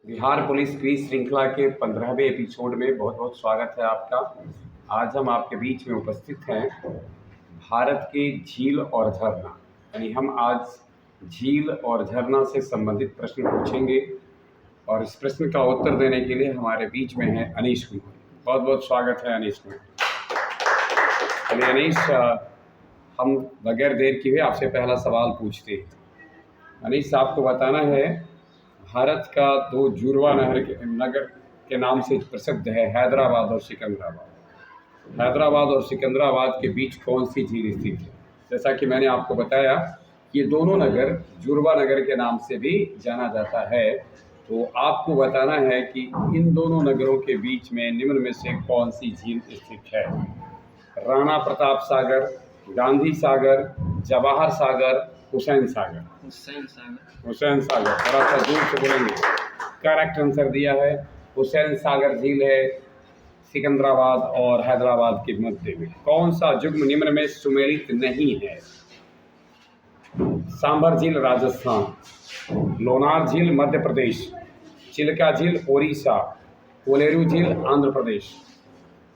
Bihar police quiz श्रृंखला के 15वें episode में बहुत बहुत स्वागत है आपका। आज हम आपके बीच में उपस्थित हैं भारत के झील और झरना, यानी हम आज झील और झरना से संबंधित प्रश्न पूछेंगे और इस प्रश्न का उत्तर देने के लिए हमारे बीच में है अनीश कुमार। बहुत बहुत स्वागत है अनीश कुमार। चलिए अनीश, हम बगैर देर किए आपसे पहला सवाल पूछते हैं। अनीश, आपको बताना है भारत का दो जुड़वा नगर के नाम से प्रसिद्ध है हैदराबाद और सिकंदराबाद। हैदराबाद और सिकंदराबाद के बीच कौन सी झील स्थित है? जैसा कि मैंने आपको बताया, ये दोनों नगर जुड़वा नगर के नाम से भी जाना जाता है। तो आपको बताना है कि इन दोनों नगरों के बीच में निम्न में से कौन सी झील स्थित है? राणा प्रताप सागर, गांधी सागर, जवाहर सागर, हुसैन सागर। हुसैन सागर, थोड़ा सा दूर से बोलेंगे। करेक्ट आंसर दिया है, हुसैन सागर झील है सिकंदराबाद और हैदराबाद के मध्य में। कौन सा युग्म निम्न में सुमेलित नहीं है? सांभर झील राजस्थान, लोनार झील मध्य प्रदेश, चिल्का झील ओडिशा, कोलेरू झील आंध्र प्रदेश।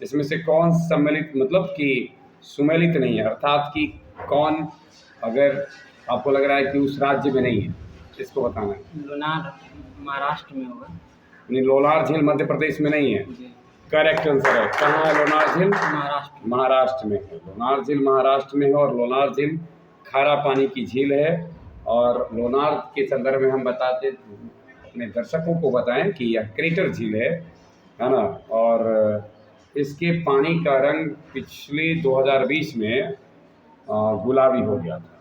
इसमें से कौन सम्मिलित मतलब कि सुमेलित नहीं है, अर्थात कि कौन, अगर आपको लग रहा है कि उस राज्य में नहीं है, इसको बताना है। लोनार महाराष्ट्र में होगा। यानी लोनार झील मध्य प्रदेश में नहीं है। करेक्ट आंसर है। कहाँ है लोनार झील? महाराष्ट्र में है। लोनार झील महाराष्ट्र में है और लोनार झील खारा पानी की झील है। और लोनार के संदर्भ में हम बताते अपने दर्शकों को बताएं कि यह क्रेटर झील है ना। और इसके पानी का रंग पिछले 2020 में गुलाबी हो गया था।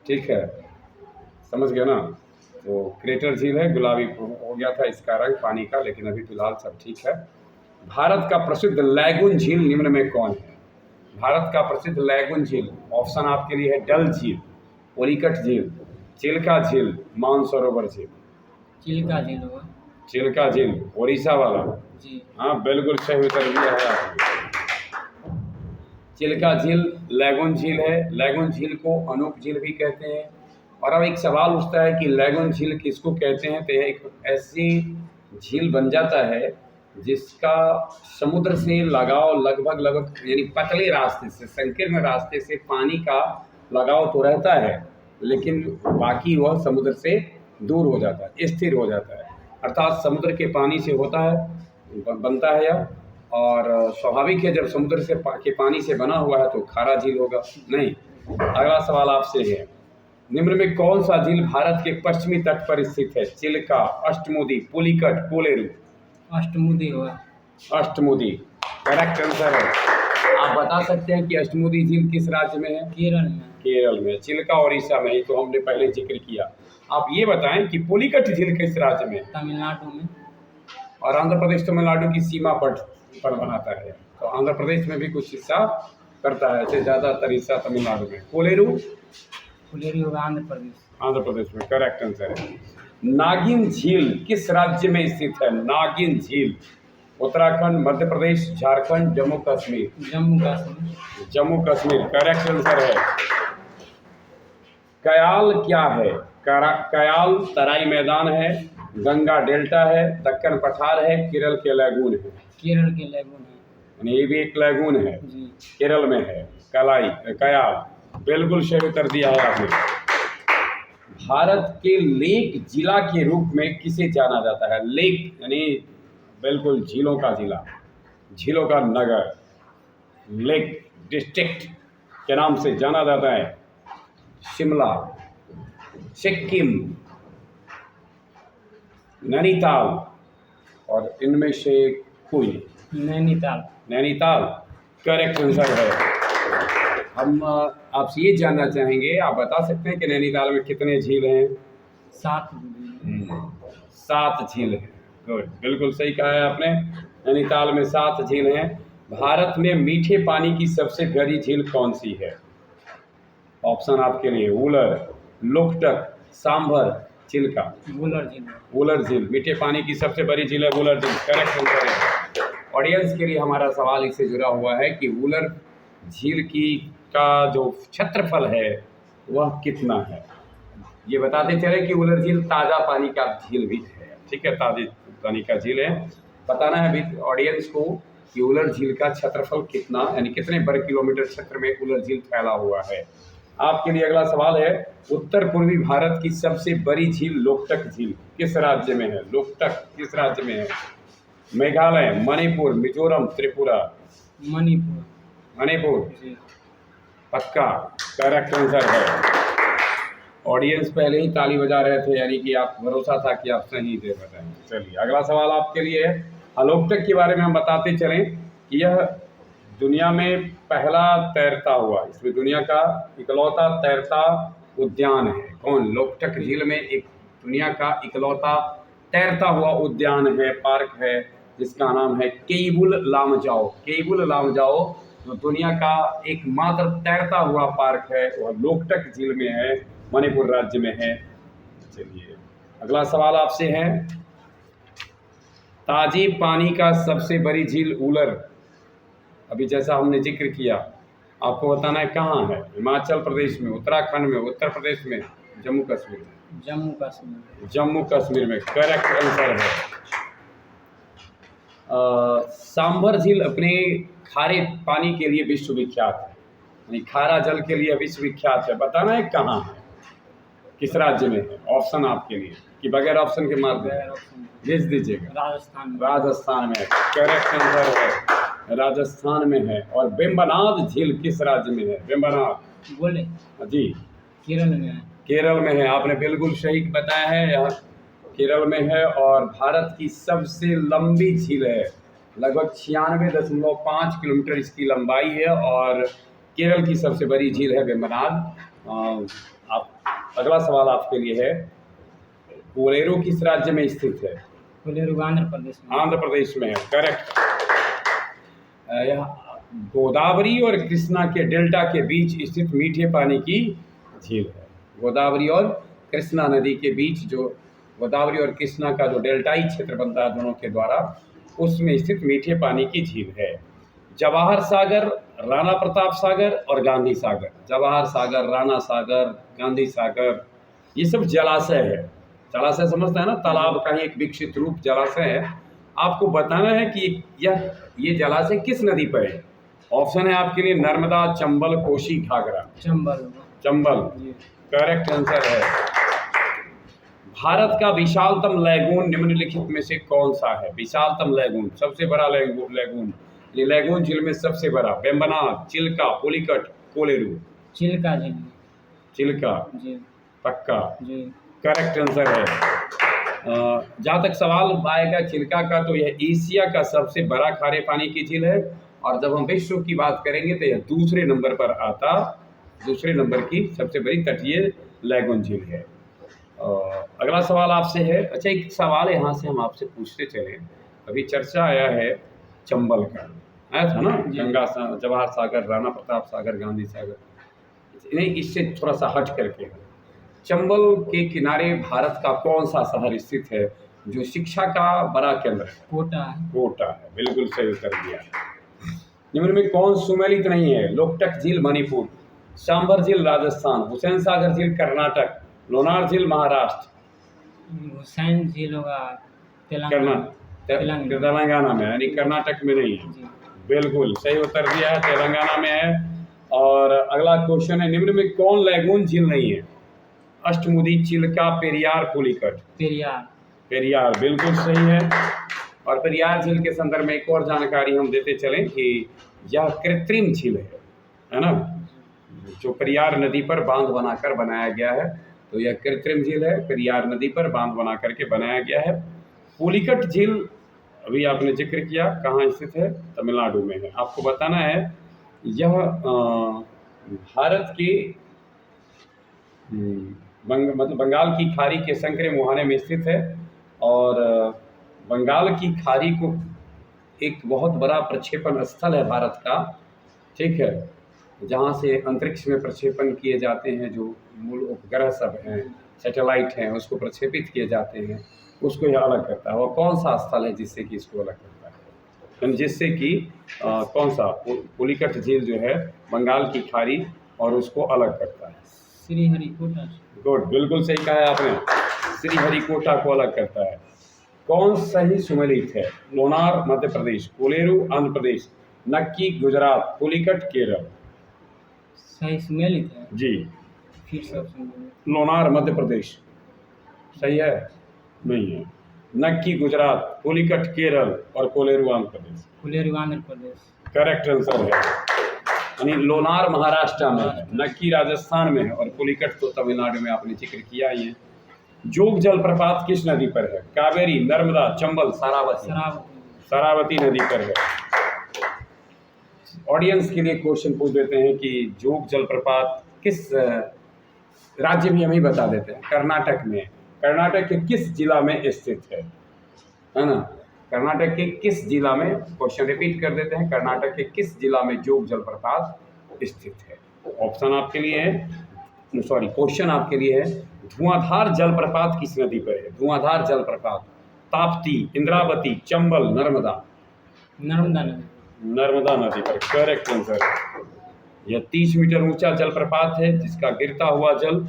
ठीक है, समझ गए ना? तो क्रेटर झील है, गुलाबी हो गया था इसका रंग पानी का, लेकिन अभी फिलहाल सब ठीक है। भारत का प्रसिद्ध लैगून झील निम्न में कौन है? भारत का प्रसिद्ध लैगून झील, ऑप्शन आपके लिए है डल झील, पुलिकट झील, चिल्का झील, मानसरोवर झील। चिल्का झील होगा। चिल्का झील ओडिशा वाला जी। हाँ, बिल्कुल सही उत्तर दिया है आपने। चिल्का झील लैगून झील है। लैगून झील को अनूप झील भी कहते हैं। और अब एक सवाल उठता है कि लैगून झील किसको कहते हैं? तो यह एक ऐसी झील बन जाता है जिसका समुद्र से लगाव लगभग यानी पतले रास्ते से, संकीर्ण रास्ते से पानी का लगाव तो रहता है, लेकिन बाकी वह समुद्र से दूर हो जाता है, स्थिर हो जाता है। अर्थात समुद्र के पानी से होता है, बनता है यह। और स्वाभाविक है, जब समुद्र से के पानी से बना हुआ है तो खारा झील होगा नहीं। अगला सवाल आपसे है, निम्न में कौन सा झील भारत के पश्चिमी तट पर स्थित है? चिल्का, अष्टमुदी, पुलिकट, कोलेरू। अष्टमुदी होगा। अष्टमुदी करेक्ट आंसर है। आप बता सकते हैं कि अष्टमुदी झील किस राज्य में है? केरल में। केरल में। चिल्का ओडिशा में, ही तो हमने पहले जिक्र किया। आप ये बताएं कि पुलिकट झील किस राज्य में? तमिलनाडु में। और आंध्र प्रदेश तमिलनाडु की सीमा पर बनाता है, तो आंध्र प्रदेश में भी कुछ हिस्सा करता है, ऐसे ज़्यादातर हिस्सा तमिलनाडु में। कोलेरू होगा आंध्र प्रदेश। आंध्र प्रदेश में करेक्ट आंसर है। नागिन झील किस राज्य में स्थित है? नागिन झील उत्तराखंड, मध्य प्रदेश, झारखंड, जम्मू कश्मीर। जम्मू कश्मीर करेक्ट आंसर है। कयाल क्या है? कयाल तराई मैदान है, गंगा डेल्टा है, दक्कन पठार है, केरल के लैगून है। केरल के लैगून है, यानी ये भी एक लैगून है जी। केरल में है कयाल। बिल्कुल सही उत्तर दिया है आपने। भारत के लेक जिला के रूप में किसे जाना जाता है? लेक यानी बिल्कुल झीलों का जिला, झीलों का नगर, लेक डिस्ट्रिक्ट के नाम से जाना जाता है। शिमला, सिक्किम, नैनीताल और इनमें से कोई? नैनीताल करेक्ट आंसर है। हम आपसे ये जानना चाहेंगे, आप बता सकते हैं कि नैनीताल में कितने झील हैं? 7 झील हैं। गुड, बिल्कुल सही कहा है आपने। नैनीताल में 7 झील हैं। भारत में मीठे पानी की सबसे बड़ी झील कौन सी है? ऑप्शन आपके लिए वुलर, लोकटक, सांभर, चिल्का। वुलर झील मीठे पानी की सबसे बड़ी झील है, वुलर झील करेक्ट आंसर है। ऑडियंस के लिए हमारा सवाल इससे जुड़ा हुआ है कि वुलर झील का जो क्षेत्रफल है वह कितना है? ये बताते चले कि उलर झील ताज़ा पानी का झील भी है, ठीक है, ताज़े पानी का झील है। बताना है अभी ऑडियंस को कि उलर झील का क्षेत्रफल कितना, यानी कितने वर्ग किलोमीटर क्षेत्र में उलर झील फैला हुआ है। आपके लिए अगला सवाल है, उत्तर पूर्वी भारत की सबसे बड़ी झील लोकटक झील किस राज्य में है? लोकटक किस राज्य में है? मेघालय, मणिपुर, मिजोरम, त्रिपुरा? मणिपुर। मणिपुर, जी। पक्का करेक्ट आंसर है। ऑडियंस पहले ही ताली बजा रहे थे, यानी कि आप भरोसा था कि आप सही दे बताएंगे। चलिए अगला सवाल आपके लिए है, लोकटक के बारे में हम बताते चलें कि यह दुनिया में पहला तैरता हुआ, इसमें दुनिया का इकलौता तैरता उद्यान है। कौन? लोकटक झील में एक दुनिया का इकलौता तैरता हुआ उद्यान है, पार्क है, जिसका नाम है केबुल लामजाओ। केबुल लामजाओ जो दुनिया का एकमात्र तैरता हुआ पार्क है, वह लोकटक झील में है, मणिपुर राज्य में है। चलिए अगला सवाल आपसे है, ताजे पानी का सबसे बड़ी झील उलर, अभी जैसा हमने जिक्र किया, आपको बताना है कहाँ है? हिमाचल प्रदेश में, उत्तराखंड में, उत्तर प्रदेश में, जम्मू कश्मीर में? जम्मू कश्मीर। जम्मू कश्मीर में करेक्ट आंसर है। सांभर झील अपने खारे पानी के लिए विश्वविख्यात है, यानी खारा जल के लिए विश्वविख्यात है। बताना है कहाँ है, किस राज्य में है? ऑप्शन आपके लिए कि बगैर ऑप्शन के मार दें? भेज दीजिएगा। राजस्थान में। राजस्थान में करेक्ट आंसर है, राजस्थान में है। और वेम्बनाड झील किस राज्य में है? वेम्बनाड बोले जी, केरल में है। केरल में है। आपने बिल्कुल सही बताया है, यह केरल में है और भारत की सबसे लंबी झील है। लगभग 96.5 किलोमीटर इसकी लंबाई है और केरल की सबसे बड़ी झील है वेम्बनाड। आप अगला सवाल आपके लिए है, कोलेरू किस राज्य में स्थित है? कोलेरू आंध्र प्रदेश में। आंध्र प्रदेश में है करेक्ट। यह गोदावरी और कृष्णा के डेल्टा के बीच स्थित मीठे पानी की झील है। गोदावरी और कृष्णा नदी के बीच जो गोदावरी और कृष्णा का जो डेल्टाई क्षेत्र बनता है दोनों के द्वारा, उसमें स्थित मीठे पानी की झील है। जवाहर सागर, राणा प्रताप सागर और गांधी सागर, जवाहर सागर, राणा सागर, गांधी सागर, ये सब जलाशय है। जलाशय समझते हैं ना, तालाब का ही एक विकसित रूप जलाशय है। आपको बताना है कि ये जलाशय किस नदी पर है। ऑप्शन है आपके लिए नर्मदा, चंबल, कोसी, घाघरा? चंबल। चंबल करेक्ट आंसर है। भारत का विशालतम लैगून निम्नलिखित में से कौन सा है? विशालतम लैगून, सबसे बड़ा लैगून, ये लैगून झील में सबसे बड़ा? वेम्बनाड, चिल्का, पुलिकट, कोलेरू? चिल्का झील। चिल्का जी। पक्का जी। करेक्ट आंसर है। जहाँ तक सवाल आएगा चिल्का का, तो यह एशिया का सबसे बड़ा खारे पानी की झील है और जब हम विश्व की बात करेंगे तो यह दूसरे नंबर पर आता, दूसरे नंबर की सबसे बड़ी तटीय लैगून झील है। अगला सवाल आपसे है, अच्छा एक सवाल यहाँ से हम आपसे पूछते चले, अभी चर्चा आया है चंबल का, आया था ना, गंगा, जवाहर सागर, राणा प्रताप सागर, गांधी सागर, नहीं इससे थोड़ा सा हट करके है। चंबल के किनारे भारत का कौन सा शहर स्थित है जो शिक्षा का बड़ा केंद्र है? कोटा। कोटा है, बिल्कुल सही उत्तर दिया। निम्न में कौन सुमेलित नहीं है? लोकटक झील मणिपुर, सांभर झील राजस्थान, हुसैन सागर झील कर्नाटक, लोनार झील महाराष्ट्र? हुसैन झील होगा तेलंगाना में, यानी कर्नाटक में नहीं है। बिल्कुल सही उत्तर दिया है, तेलंगाना में है। और अगला क्वेश्चन है, निम्न में कौन लैगून झील नहीं है? अष्टमुदी, चिल्का, पेरियार, पुलिकट? पेरियार बिल्कुल सही है। और पेरियार झील के संदर्भ में एक और जानकारी हम देते चलें कि यह कृत्रिम झील है ना, जो पेरियार नदी पर बांध बनाकर बनाया गया है, तो यह कृत्रिम झील है, पेरियार नदी पर बांध बना करके बनाया गया है। पुलिकट झील अभी आपने जिक्र किया, कहाँ स्थित है? तमिलनाडु में है। आपको बताना है यह भारत के मतलब बंगाल की खाड़ी के संकरे मुहाने में स्थित है और बंगाल की खाड़ी को एक बहुत बड़ा प्रक्षेपण स्थल है भारत का, ठीक है, जहाँ से अंतरिक्ष में प्रक्षेपण किए जाते हैं, जो मूल उपग्रह सब हैं, सैटेलाइट हैं, उसको प्रक्षेपित किए जाते हैं, उसको यह अलग करता है। वो कौन सा स्थल है जिससे कि इसको अलग करता है? जिससे कि कौन सा? पुलिकट झील जो है बंगाल की खाड़ी और उसको अलग करता है। श्रीहरिकोटा से। गुड, बिल्कुल सही कहा है आपने। श्रीहरिकोटा को अलग करता है। कौन सही सुमेलित है? लोनार मध्य प्रदेश, कोलेरू आंध्र प्रदेश, नक्की गुजरात, पुलिकट केरल। सही सुमेलित है। जी, फिर से ऑप्शन बोलिए। लोनार मध्य प्रदेश सही है? नहीं है। नक्की गुजरात, पुलिकट केरल और कोलेरू आंध्र प्रदेश। कोलेरू आंध्र प्रदेश। करेक्ट आंसर है। यानी लोनार महाराष्ट्र में है, नक्की राजस्थान में है और पुलिकट तो तमिलनाडु में आपने जिक्र किया ही है। जोग जलप्रपात किस नदी पर है? कावेरी, नर्मदा, चंबल, शरावती। शरावती नदी पर है। ऑडियंस के लिए क्वेश्चन पूछ देते हैं कि जोग जलप्रपात किस राज्य में, हम ही बता देते हैं, कर्नाटक में। कर्नाटक के किस जिला में स्थित है ना? कर्नाटक के किस जिला में, क्वेश्चन रिपीट कर देते हैं, कर्नाटक के किस जिला में जोग जलप्रपात स्थित है? ऑप्शन आपके लिए है, सॉरी क्वेश्चन आपके लिए है, धुआंधार जलप्रपात किस नदी पर है? धुआंधार जलप्रपात ताप्ती, इंद्रावती, चंबल, नर्मदा। नर्मदा नदी। नर्मदा नदी पर करेक्ट आंसर। यह 30 मीटर ऊंचा जलप्रपात है जिसका गिरता हुआ जल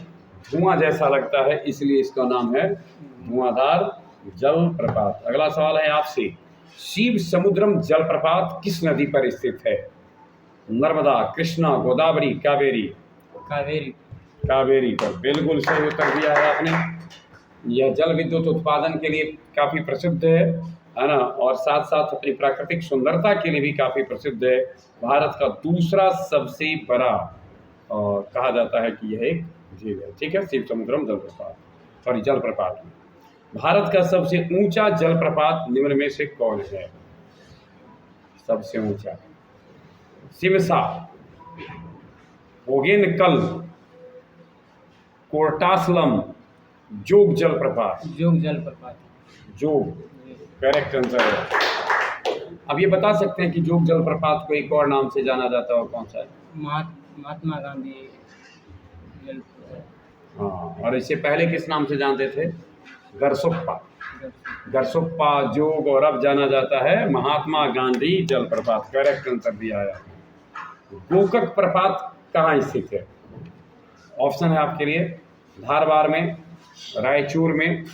धुआं जैसा लगता है, इसलिए इसका नाम है धुआंधार जलप्रपात। अगला सवाल है आपसे, शिव समुद्रम जलप्रपात किस नदी पर स्थित है? नर्मदा, कृष्णा, गोदावरी, कावेरी। कावेरी। कावेरी पर बिल्कुल सही उत्तर दिया है आपने। यह जल विद्युत उत्पादन के लिए काफ़ी प्रसिद्ध है ना, और साथ साथ अपनी प्राकृतिक सुंदरता के लिए भी काफ़ी प्रसिद्ध है। भारत का दूसरा सबसे बड़ा कहा जाता है कि यह एक झील है, ठीक है, शिव समुद्रम जलप्रपात, सॉरी जलप्रपात। भारत का सबसे ऊंचा जलप्रपात निम्न में से कौन है? सबसे ऊंचा, सिमसा, ओगेनकल, कोर्टासलम, जोग जलप्रपात। जोग जलप्रपात। जोग करेक्ट आंसर है। अब ये बता सकते हैं कि जोग जलप्रपात को एक और नाम से जाना जाता है, कौन सा है? महात्मा गांधी जलप्रपात। हाँ, और इससे पहले किस नाम से जानते थे? गरसोप्पा। गरसोप्पा जोग, और अब जाना जाता है महात्मा गांधी जलप्रपात। करेक्ट आंसर दिया है। गोकक प्रपात कहाँ स्थित है? ऑप्शन है आपके लिए, धारवाड़ में, रायचूर में,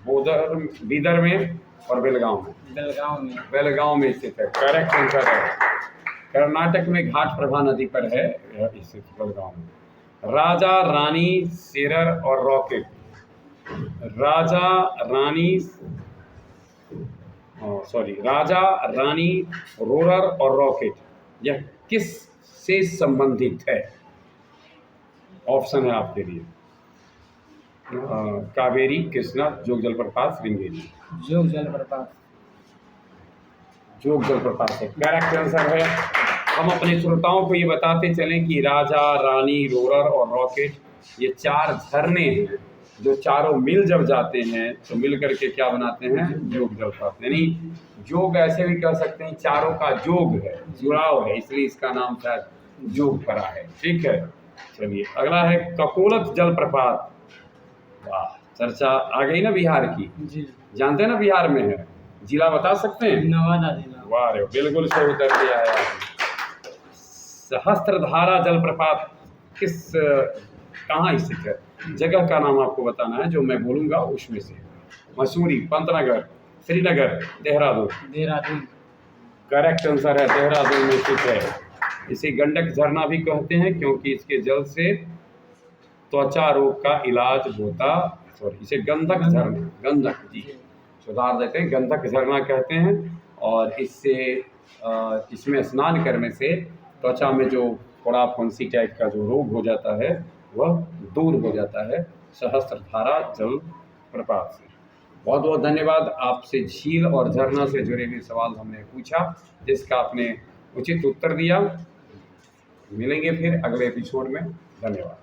बीदर में और बेलगांव में। बेलगांव में। बेलगांव में स्थित है। करेक्ट आंसर है। कर्नाटक में घाट प्रभा नदी पर है स्थित बेलगांव में। राजा, रानी, शेरर और रॉकेट। राजा, रानी, राजा, रानी, रोरर और रॉकेट, यह किस से संबंधित है? ऑप्शन है आपके लिए, कावेरी, कृष्णा, जोग जलप्रपात, श्रृंगेरी। जोग जलप्रपात। जोग जलप्रपात है करेक्ट आंसर है। हम अपने श्रोताओं को ये बताते चलें कि राजा, रानी, रोरर और रॉकेट ये 4 झरने हैं जो चारों मिल जब जाते हैं तो मिल करके क्या बनाते हैं? जोग जलप्रपात। यानी जोग ऐसे भी कह सकते हैं, चारों का जोग है, जुड़ाव है, इसलिए इसका नाम शायद जोग पड़ा है, ठीक है। चलिए अगला है ककोलत जलप्रपात। वाह, चर्चा आ गई ना बिहार की। जी। जानते हैं ना बिहार में है, जिला बता सकते हैं? नवादा जिला। वाह रे, बिल्कुल सही उत्तर दिया है आपने। सहस्त्रधारा जलप्रपात कहाँ स्थित है? जगह का नाम आपको बताना है, जो मैं बोलूंगा उसमें से। मसूरी, पंतनगर, श्रीनगर, देहरादून। देहरादून। करेक्ट आंसर है, देहरादून में स्थित है। इसे गंडक झरना भी कहते हैं क्योंकि इसके जल से त्वचा रोग का इलाज होता, इसे गंधक झरना, गंधक जी सुधार देते हैं, गंधक झरना कहते हैं। और इससे इसमें स्नान करने से त्वचा में जो फोड़ा फुंसी टाइप का जो रोग हो जाता है वह दूर हो जाता है सहस्त्रधारा जल प्रपात से। बहुत बहुत धन्यवाद। आपसे झील और झरना से जुड़े हुए सवाल हमने पूछा जिसका आपने उचित उत्तर दिया। मिलेंगे फिर अगले एपिसोड में। धन्यवाद।